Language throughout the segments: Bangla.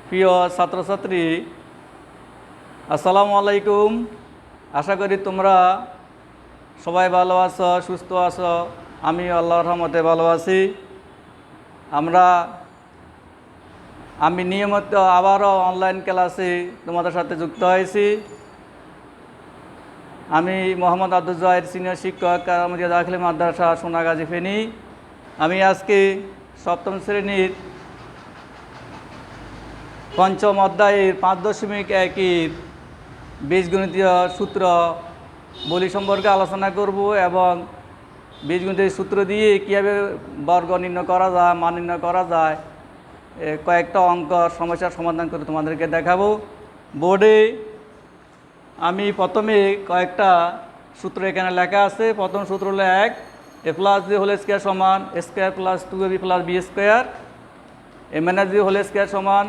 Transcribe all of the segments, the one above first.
প্রিয় ছাত্রছাত্রী, আসসালামু আলাইকুম। আশা করি তোমরা সবাই ভালো আছো, সুস্থ আছো। আমি আল্লাহর রহমতে ভালো আছি। আমি নিয়মিত আবারও অনলাইন ক্লাসে তোমাদের সাথে যুক্ত হয়েছি। আমি মোহাম্মদ আব্দুল জহির, সিনিয়র শিক্ষক, কারামুজিয়া দাখিল মাদ্রাসা, সোনাগাজী, ফেনী। আমি আজকে সপ্তম শ্রেণীর পঞ্চম অধ্যায়ের 5.1-এর বীজগণিতীয় সূত্র বলি সম্পর্কে আলোচনা করব এবং বীজগণিতের সূত্র দিয়ে কীভাবে বর্গ নির্ণয় করা যায়, মান নির্ণয় করা যায়, কয়েকটা অঙ্ক সমস্যার সমাধান করে তোমাদেরকে দেখাবো। বোর্ডে আমি প্রথমে কয়েকটা সূত্র এখানে লেখা আছে। প্রথম সূত্র হলো 1, a plus b whole square সমান a square plus 2ab plus b square. a minus b whole square সমান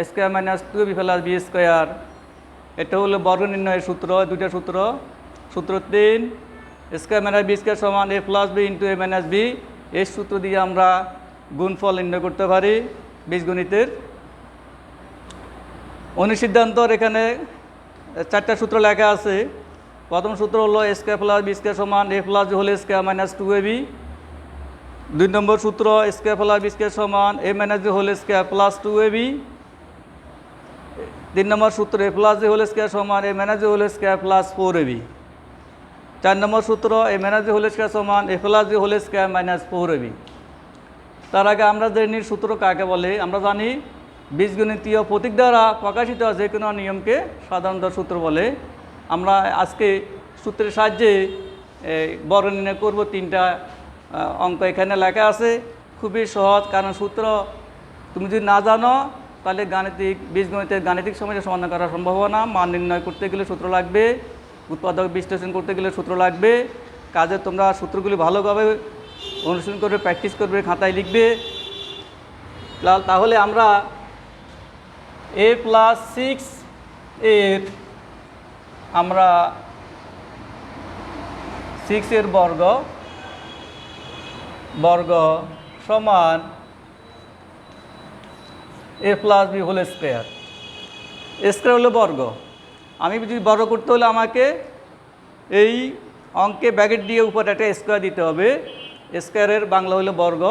a square minus 2ab plus b square. এটা হলো বর্গ নির্ণয়ের সূত্র, দুইটা সূত্র। সূত্র 3, a square minus b square সমান a plus b into a minus b। এই সূত্র দিয়ে আমরা গুণফল নির্ণয় করতে পারি বীজগণিতের। অনুসিদ্ধান্তর এখানে 4টা সূত্র লেখা আছে। প্রথম সূত্র হলো a square plus b square সমান a plus b whole square minus 2ab। 2 number সূত্র a square plus b square সমান a minus b whole square plus 2ab। 3 number সূত্র a plus b whole square সমান a minus b whole square plus 4ab। 4 number সূত্র a minus b whole square সমান a plus b whole square minus 4ab। তার আগে আমরা জানি সূত্র কাকে বলে। আমরা জানি বীজগণিতীয় প্রতীক দ্বারা প্রকাশিত যে কোনো নিয়মকে সাধারণত সূত্র বলে। আমরা আজকে সূত্রের সাহায্যে বর্গ নির্ণয় করব। 3টা অঙ্ক এখানে লেখা আছে, খুবই সহজ। কারণ সূত্র তুমি যদি না জানো তাহলে বীজগণিতের গাণিতিক সমস্যা সমাধান করা সম্ভব হবে না। মান নির্ণয় করতে গেলে সূত্র লাগবে, উৎপাদক বিশ্লেষণ করতে গেলে সূত্র লাগবে। কাজে তোমরা সূত্রগুলি ভালোভাবে অনুশীলন করবে, প্র্যাকটিস করবে, খাতায় লিখবে। তাহলে আমরা a প্লাস 6 এর আমরা 6 এর বর্গ সমান a plus b whole square. Square হলো বর্গ। আমি যদি বর্গ করতে হলে আমাকে এই অঙ্কে ব্র্যাকেট দিয়ে উপরে একটা স্কয়ার দিতে হবে। স্কয়ারের বাংলা হলো বর্গ।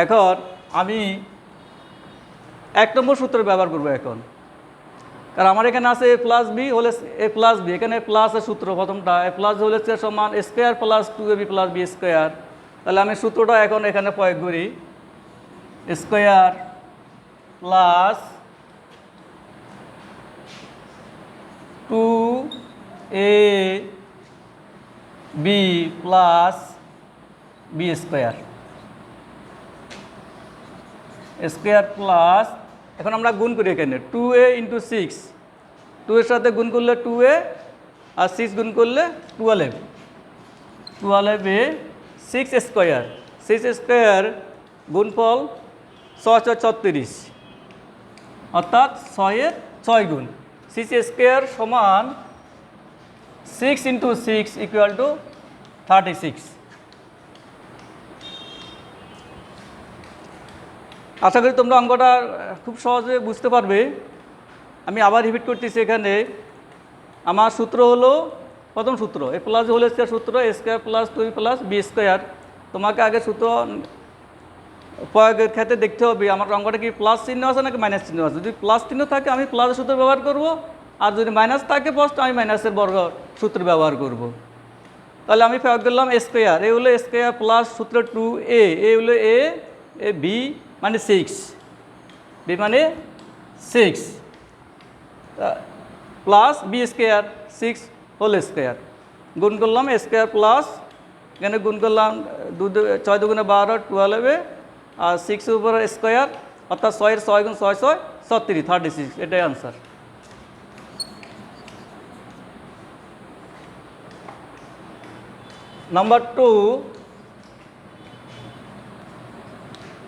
এখন আমি 1 নম্বর সূত্র ব্যবহার করব এখন, কারণ আমার এখানে আছে a plus b whole a plus b। এখানে প্লাসের সূত্র প্রথমটা a প্লাস হোল স্কয়ার সমান a square plus 2ab plus b square. তাহলে আমি সূত্রটা এখন এখানে প্রয়োগ করি। Square plus 2ab plus b square square plus, এখন আমরা গুণ করি এখানে 2a ইন্টু 6। 2 এর সাথে গুণ করলে 2a আর 6 গুণ করলে 12a। 12a 6 square. 6 স্কয়ার গুণফল 6 36, অর্থাৎ 6 এর 6 গুণ। 6 স্কয়ার সমান 6 ইন্টু 6 ইকুয়াল টু 36। আশা করি তোমরা অঙ্কটা খুব সহজে বুঝতে পারবে। আমি আবার রিপিট করতেছি। এখানে আমার সূত্র হলো, প্রথম সূত্র a প্লাস হোল স্কয়ার সূত্র a square plus 2b plus b square. তোমাকে আগে সূত্র প্রয়োগের ক্ষেত্রে দেখতে হবে আমার অঙ্কটা কি প্লাস চিহ্ন আছে নাকি মাইনাস চিহ্ন আছে। যদি প্লাস চিহ্ন থাকে আমি প্লাসের সূত্র ব্যবহার করব, আর যদি মাইনাস থাকে ফার্স্ট আমি মাইনাসের বর্গ সূত্র ব্যবহার করব। তাহলে আমি প্রয়োগ করলাম স্কয়ার। এ হলো স্কয়ার প্লাস সূত্র 2a, এ হলো a b মানে 6, b মানে 6 plus b square 6 whole square. গুণ করলাম স্কয়ার প্লাস, এখানে গুণ করলাম 6 দুগুণে 12 12a আর 6 এর উপর স্কয়ার, অর্থাৎ 6 এর 6 গুণ 6 6 36। এটাই আনসার। নাম্বার 2,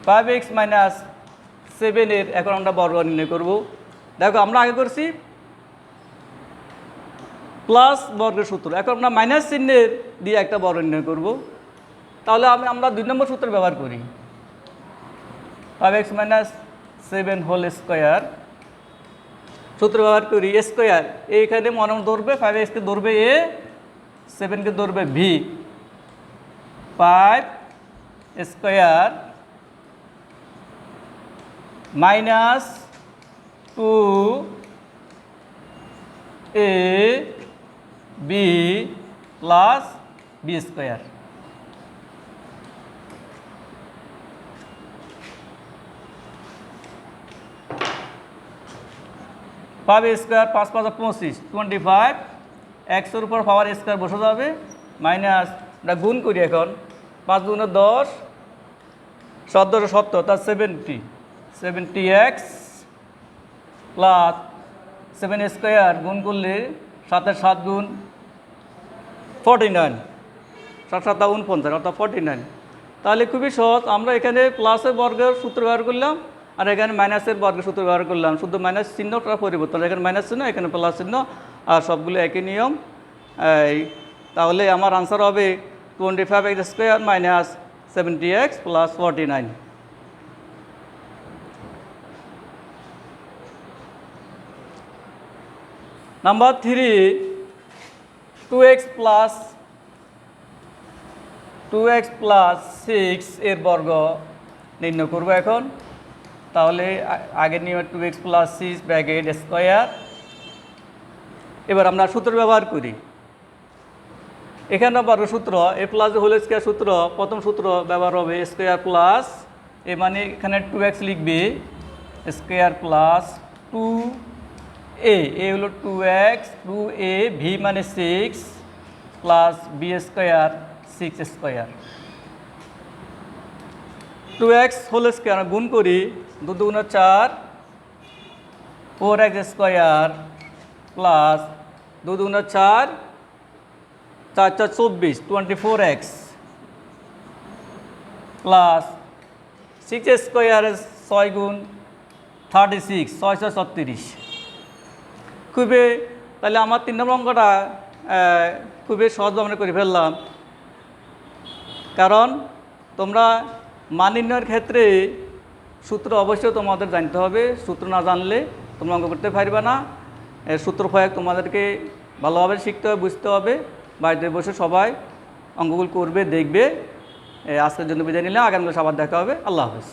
5x মাইনাস 7 এর এখন আমরা বর্গ নির্ণয় করব। দেখো আমরা আগে করছি প্লাস বর্গের সূত্র, এখন আমরা মাইনাস চিহ্নের দিয়ে একটা বর্গ নির্ণয় করব। তাহলে আমরা 2 নম্বর সূত্র ব্যবহার করি। 5x minus 7 whole square. সূত্র ব্যবহার করি স্কোয়ার, এইখানে মনে ধরবে 5x-কে ধরবে এ, 7-কে ধরবে V. 5 square minus 2 A B plus b square. পাঁচ স্কোয়ার 5 5 25, 25 এক্সের উপর পাওয়ার স্কোয়ার বসে যাবে, মাইনাস আমরা গুণ করি এখন 5 গুণে 10, 7 70, তার 70x প্লাস 7 স্কোয়ার গুণ করলে 7 7 গুণ 49, 7 7 49 অর্থাৎ 49। তাহলে খুবই সহজ, আমরা এখানে প্লাসের বর্গের সূত্র ব্যবহার করলাম আর এখানে মাইনাসের বর্গের সূত্র ব্যবহার করলাম, শুধু মাইনাস চিহ্নটা পরিবর্তন, এখানে মাইনাস চিহ্ন এখানে প্লাস চিহ্ন, আর সবগুলো একই নিয়ম। তাহলে আমার আনসার হবে 25x square minus 70x plus 49। Number 3, 2x plus 6 এর বর্গ নির্ণয় করবো এখন। তাহলে আগের নিয়মে 2x প্লাস 6 ব্র্যাকেট স্কোয়ার। এবার আমরা সূত্র ব্যবহার করি। এখানে বর্গ সূত্র এ প্লাস হোল স্কোয়ার সূত্র, প্রথম সূত্র ব্যবহার হবে স্কোয়ার প্লাস এ, মানে এখানে 2x লিখবে, স্কোয়ার প্লাস 2a, এ হলো 2x, 2a, ভি মানে 6 plus b square 6 square. 2x whole square গুণ করি, 2 2 4, 4x square plus 2 2 4, 4 4 24, 24x plus 6 square 6 গুণ 36, 6 6 36। খুবই, তাহলে আমার 3 নম্বর অঙ্কটা খুবই সহজ আমরা করে ফেললাম। কারণ তোমরা মান নির্ণয়ের ক্ষেত্রে সূত্র অবশ্যই তোমাদের জানতে হবে, সূত্র না জানলে তোমরা অঙ্ক করতে পারবে না। সূত্র প্রয়োগ তোমাদেরকে ভালোভাবে শিখতে হবে, বুঝতে হবে। বাড়িতে বসে সবাই অঙ্কগুলো করবে, দেখবে। আজকের জন্য বিদায় নিলাম, আগামীকাল আবার দেখা হবে। আল্লাহ হাফেজ।